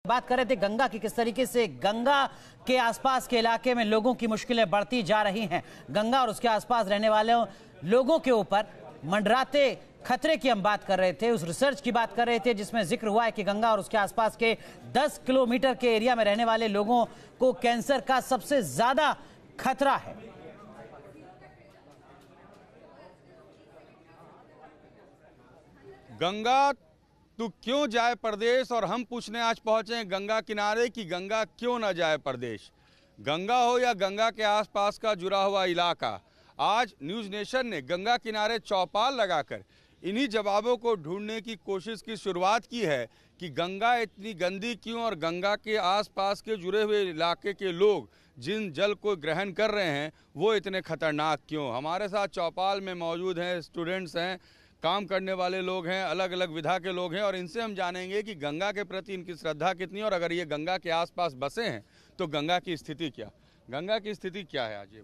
बात कर रहे थे गंगा की, किस तरीके से गंगा के आसपास के इलाके में लोगों की मुश्किलें बढ़ती जा रही हैं। गंगा और उसके आसपास रहने वाले लोगों के ऊपर मंडराते खतरे की हम बात कर रहे थे, उस रिसर्च की बात कर रहे थे जिसमें जिक्र हुआ है कि गंगा और उसके आसपास के 10 किलोमीटर के एरिया में रहने वाले लोगों को कैंसर का सबसे ज्यादा खतरा है। गंगा तू क्यों जाए परदेश, और हम पूछने आज पहुंचे हैं गंगा किनारे कि गंगा क्यों ना जाए परदेश। गंगा हो या गंगा के आसपास का जुड़ा हुआ इलाका, आज न्यूज़ नेशन ने गंगा किनारे चौपाल लगाकर इन्हीं जवाबों को ढूंढने की कोशिश की शुरुआत की है कि गंगा इतनी गंदी क्यों और गंगा के आसपास के जुड़े हुए इलाके के लोग जिन जल को ग्रहण कर रहे हैं वो इतने खतरनाक क्यों। हमारे साथ चौपाल में मौजूद हैं, स्टूडेंट्स हैं, काम करने वाले लोग हैं, अलग अलग विधा के लोग हैं, और इनसे हम जानेंगे कि गंगा के प्रति इनकी श्रद्धा कितनी, और अगर ये गंगा के आसपास बसे हैं तो गंगा की स्थिति क्या, गंगा की स्थिति क्या है। आज ये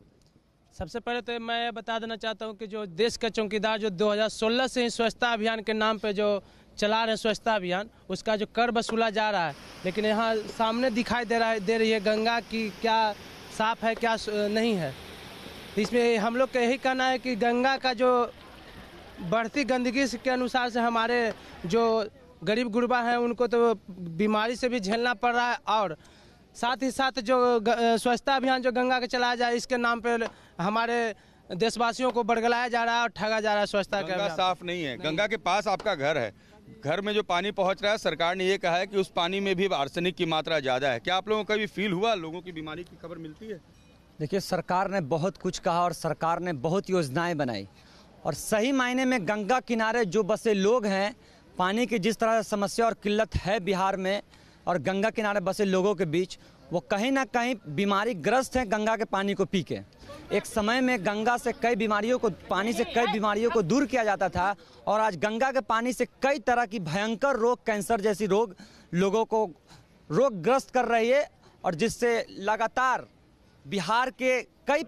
सबसे पहले तो मैं बता देना चाहता हूं कि जो देश का चौकीदार जो 2016 से ही स्वच्छता अभियान के नाम पे जो चला रहे हैं स्वच्छता अभियान, उसका जो कर वसूला जा रहा है, लेकिन यहाँ सामने दिखाई दे रही है गंगा की क्या साफ है क्या नहीं है। इसमें हम लोग का यही कहना है कि गंगा का जो बढ़ती गंदगी के अनुसार से हमारे जो गरीब गुरबा हैं उनको तो बीमारी से भी झेलना पड़ रहा है, और साथ ही साथ जो स्वच्छता अभियान जो गंगा के चलाया जाए इसके नाम पे हमारे देशवासियों को बरगलाया जा रहा है और ठगा जा रहा है। स्वच्छता का गंगा साफ नहीं है। गंगा के पास आपका घर है, घर में जो पानी पहुंच रहा है, सरकार ने ये कहा है कि उस पानी में भी आर्सेनिक की मात्रा ज़्यादा है। क्या आप लोगों को कभी फील हुआ, लोगों की बीमारी की खबर मिलती है? देखिए, सरकार ने बहुत कुछ कहा और सरकार ने बहुत योजनाएं बनाई, और सही मायने में गंगा किनारे जो बसे लोग हैं, पानी की जिस तरह से समस्या और किल्लत है बिहार में, और गंगा किनारे बसे लोगों के बीच वो कहीं ना कहीं बीमारी ग्रस्त हैं गंगा के पानी को पी के। एक समय में गंगा से कई बीमारियों को, पानी से कई बीमारियों को दूर किया जाता था, और आज गंगा के पानी से कई तरह की भयंकर रोग, कैंसर जैसी रोग लोगों को रोगग्रस्त कर रही है, और जिससे लगातार बिहार के कई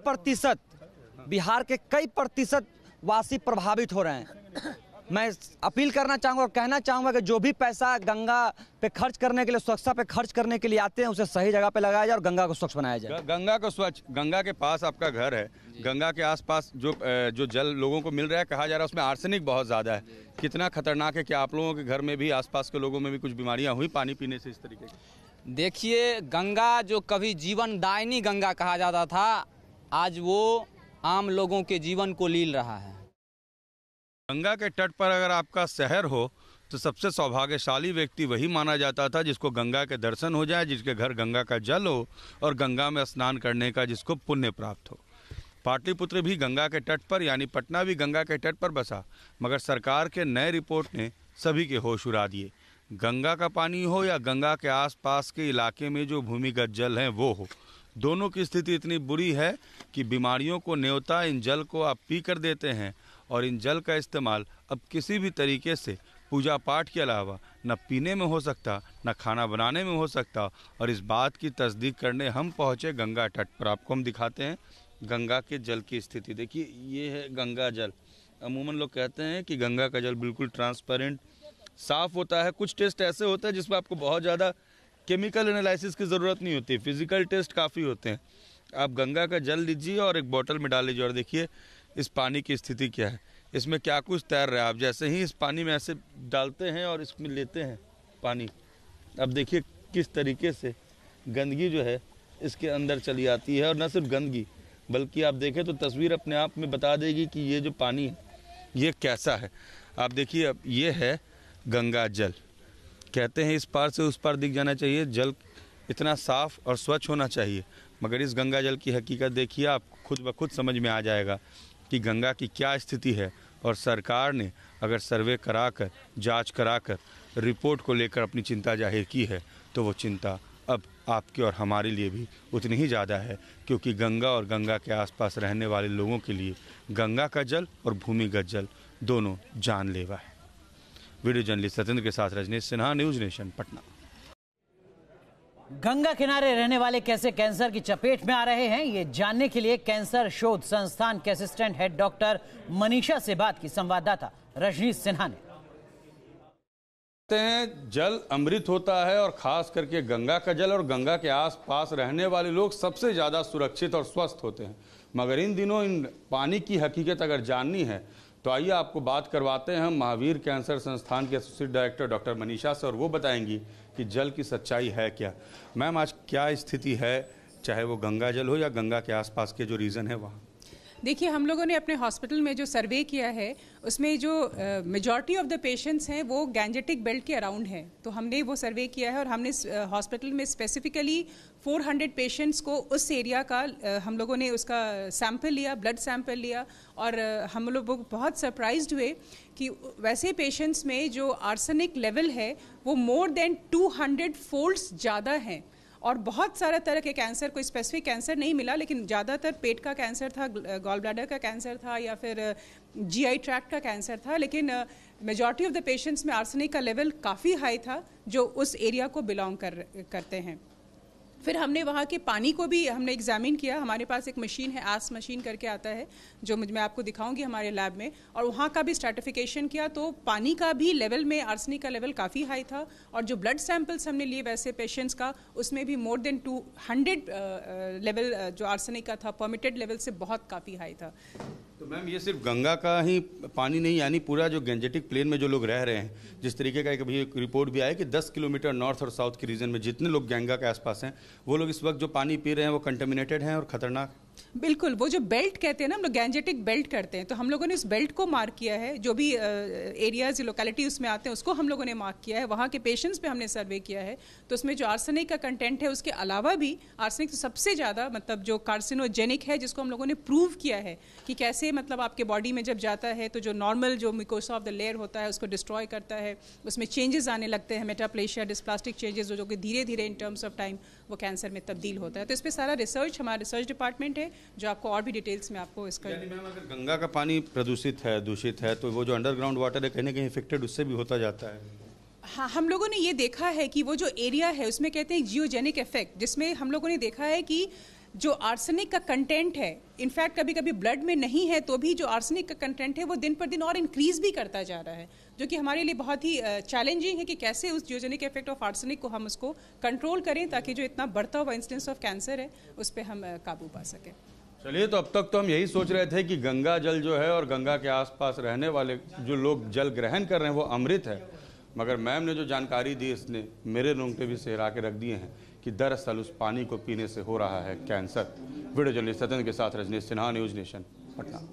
प्रतिशत वासी प्रभावित हो रहे हैं। मैं अपील करना चाहूँगा और कहना चाहूँगा कि जो भी पैसा गंगा पे खर्च करने के लिए, स्वच्छता पे खर्च करने के लिए आते हैं, उसे सही जगह पे लगाया जाए और गंगा को स्वच्छ बनाया जाए। गंगा को स्वच्छ, गंगा के पास आपका घर है, गंगा के आसपास जो जल लोगों को मिल रहा है, कहा जा रहा है उसमें आर्सेनिक बहुत ज़्यादा है। कितना खतरनाक है? क्या आप लोगों के घर में भी, आसपास के लोगों में भी कुछ बीमारियाँ हुई पानी पीने से इस तरीके की? देखिए, गंगा जो कभी जीवन दायिनी गंगा कहा जाता था, आज वो आम लोगों के जीवन को लील रहा है। गंगा के तट पर अगर आपका शहर हो तो सबसे सौभाग्यशाली व्यक्ति वही माना जाता था जिसको गंगा के दर्शन हो जाए, जिसके घर गंगा का जल हो और गंगा में स्नान करने का जिसको पुण्य प्राप्त हो। पाटलिपुत्र भी गंगा के तट पर, यानी पटना भी गंगा के तट पर बसा, मगर सरकार के नए रिपोर्ट ने सभी के होश उड़ा दिए। गंगा का पानी हो या गंगा के आसपास के इलाके में जो भूमिगत जल हैं वो हो, दोनों की स्थिति इतनी बुरी है कि बीमारियों को न्योता इन जल को आप पी कर देते हैं, और इन जल का इस्तेमाल अब किसी भी तरीके से पूजा पाठ के अलावा न पीने में हो सकता, न खाना बनाने में हो सकता। और इस बात की तस्दीक करने हम पहुँचे गंगा तट पर। आपको हम दिखाते हैं गंगा के जल की स्थिति। देखिए, ये है गंगा जल। अमूमन लोग कहते हैं कि गंगा का जल बिल्कुल ट्रांसपेरेंट साफ़ होता है। कुछ टेस्ट ऐसे होते हैं जिसमें आपको बहुत ज़्यादा केमिकल एनालिसिस की ज़रूरत नहीं होती, फिजिकल टेस्ट काफ़ी होते हैं। आप गंगा का जल लीजिए और एक बोतल में डाल लीजिए और देखिए इस पानी की स्थिति क्या है, इसमें क्या कुछ तैर रहा है। आप जैसे ही इस पानी में ऐसे डालते हैं और इसमें लेते हैं पानी, अब देखिए किस तरीके से गंदगी जो है इसके अंदर चली आती है। और न सिर्फ गंदगी, बल्कि आप देखें तो तस्वीर अपने आप में बता देगी कि ये जो पानी है ये कैसा है। आप देखिए, अब ये है गंगा जल। कहते हैं इस पार से उस पार दिख जाना चाहिए, जल इतना साफ़ और स्वच्छ होना चाहिए, मगर इस गंगा जल की हकीकत देखिए, आप खुद ब खुद समझ में आ जाएगा कि गंगा की क्या स्थिति है। और सरकार ने अगर सर्वे कराकर, जांच कराकर रिपोर्ट को लेकर अपनी चिंता जाहिर की है, तो वो चिंता अब आपके और हमारे लिए भी उतनी ही ज़्यादा है, क्योंकि गंगा और गंगा के आसपास रहने वाले लोगों के लिए गंगा का जल और भूमिगत जल दोनों जानलेवा है। वीडियो जर्नलिस्ट सत्येंद्र के साथ रजनीश सिन्हा, न्यूज़ नेशन, पटना। गंगा किनारे रहने वाले कैसे कैंसर की चपेट में आ रहे हैं, ये जानने के लिए कैंसर शोध संस्थान के असिस्टेंट हेड डॉक्टर मनीषा से बात की संवाददाता रजनीश सिन्हा ने। कहते हैं जल अमृत होता है और खास करके गंगा का जल और गंगा के आसपास रहने वाले लोग सबसे ज़्यादा सुरक्षित और स्वस्थ होते हैं। मगर इन दिनों इन पानी की हकीकत अगर जाननी है तो आइए आपको बात करवाते हैं हम महावीर कैंसर संस्थान के एसोसिएट डायरेक्टर डॉक्टर मनीषा से, और वो बताएंगी कि जल की सच्चाई है क्या। मैम, आज क्या स्थिति है, चाहे वो गंगा जल हो या गंगा के आसपास के जो रीजन है वहाँ? देखिए, हम लोगों ने अपने हॉस्पिटल में जो सर्वे किया है उसमें जो मेजॉरिटी ऑफ द पेशेंट्स हैं वो गैंजेटिक बेल्ट के अराउंड हैं। तो हमने वो सर्वे किया है और हमने हॉस्पिटल में स्पेसिफिकली 400 पेशेंट्स को उस एरिया का हम लोगों ने उसका सैंपल लिया, ब्लड सैंपल लिया, और हम लोग बहुत सरप्राइज्ड हुए कि वैसे पेशेंट्स में जो आर्सेनिक लेवल है वो मोर देन 200 फोल्ड्स ज़्यादा हैं। और बहुत सारा तरह के कैंसर, कोई स्पेसिफिक कैंसर नहीं मिला, लेकिन ज़्यादातर पेट का कैंसर था, गॉल ब्लैडर का कैंसर था या फिर जीआई ट्रैक्ट का कैंसर था। लेकिन मेजॉरिटी ऑफ द पेशेंट्स में आर्सेनिक का लेवल काफ़ी हाई था जो उस एरिया को बिलोंग करते हैं। फिर हमने वहाँ के पानी को भी हमने एग्जामिन किया। हमारे पास एक मशीन है, आस मशीन करके आता है, जो मैं आपको दिखाऊंगी हमारे लैब में, और वहाँ का भी स्ट्रैटिफिकेशन किया तो पानी का भी लेवल में आर्सेनिक का लेवल काफ़ी हाई था। और जो ब्लड सैंपल्स हमने लिए वैसे पेशेंट्स का, उसमें भी मोर देन 200 लेवल जो आर्सेनिक का था परमिटेड लेवल से बहुत काफ़ी हाई था। तो मैम, ये सिर्फ गंगा का ही पानी नहीं, यानी पूरा जो गैंजेटिक प्लेन में जो लोग रह रहे हैं, जिस तरीके का एक रिपोर्ट भी आया कि 10 किलोमीटर नॉर्थ और साउथ के रीजन में जितने लोग गंगा के आसपास हैं वो लोग इस वक्त जो पानी पी रहे हैं वो कंटेमिनेटेड हैं और खतरनाक। बिल्कुल, वो जो बेल्ट कहते हैं ना, हम लोग गैंजेटिक बेल्ट करते हैं, तो हम लोगों ने उस बेल्ट को मार्क किया है। जो भी एरियाज लोकेलिटी उसमें आते हैं उसको हम लोगों ने मार्क किया है। वहाँ के पेशेंट्स पे हमने सर्वे किया है, तो उसमें जो आर्सेनिक का कंटेंट है उसके अलावा भी आर्सेनिक तो सबसे ज़्यादा मतलब जो कार्सिनोजेनिक है, जिसको हम लोगों ने प्रूव किया है कि कैसे मतलब आपके बॉडी में जब जाता है तो जो नॉर्मल जो मिकोसा ऑफ द लेयर होता है उसको डिस्ट्रॉय करता है, उसमें चेंजेस आने लगते हैं, मेटाप्लेशिया, डिस्प्लास्टिक चेंजेस, जो कि धीरे धीरे इन टर्म्स ऑफ टाइम वो कैंसर में तब्दील होता है। तो इस पर सारा रिसर्च हमारा रिसर्च डिपार्टमेंट है जो आपको और भी डिटेल्स में आपको इसका। यानी मैम, अगर गंगा का पानी प्रदूषित है, दूषित है, तो वो जो अंडरग्राउंड वाटर है कहीं ना कहीं इफेक्टेड उससे भी होता जाता है। हाँ, हम लोगों ने ये देखा है कि वो जो एरिया है उसमें कहते हैं जियोजेनिक इफेक्ट, जिसमें हम लोगों ने देखा है कि जो आर्सेनिक का कंटेंट है, इनफैक्ट कभी कभी ब्लड में नहीं है तो भी जो आर्सेनिक का कंटेंट है वो दिन पर दिन और इंक्रीज भी करता जा रहा है, जो कि हमारे लिए बहुत ही चैलेंजिंग है कि कैसे उस जियोजेनिक इफेक्ट ऑफ आर्सेनिक को हम उसको कंट्रोल करें ताकि जो इतना बढ़ता हुआ इंसिडेंस ऑफ कैंसर है उस पर हम काबू पा सकें। चलिए, तो अब तक तो हम यही सोच रहे थे कि गंगा जल जो है और गंगा के आसपास रहने वाले जो लोग जल ग्रहण कर रहे हैं वो अमृत है, मगर मैम ने जो जानकारी दी इसने मेरे रोंगटे भी सहरा के रख दिए हैं कि दरअसल उस पानी को पीने से हो रहा है कैंसर। वीडियो जर्नलिस्ट सत्येंद्र के साथ रजनीश सिन्हा, न्यूज़ नेशन, पटना।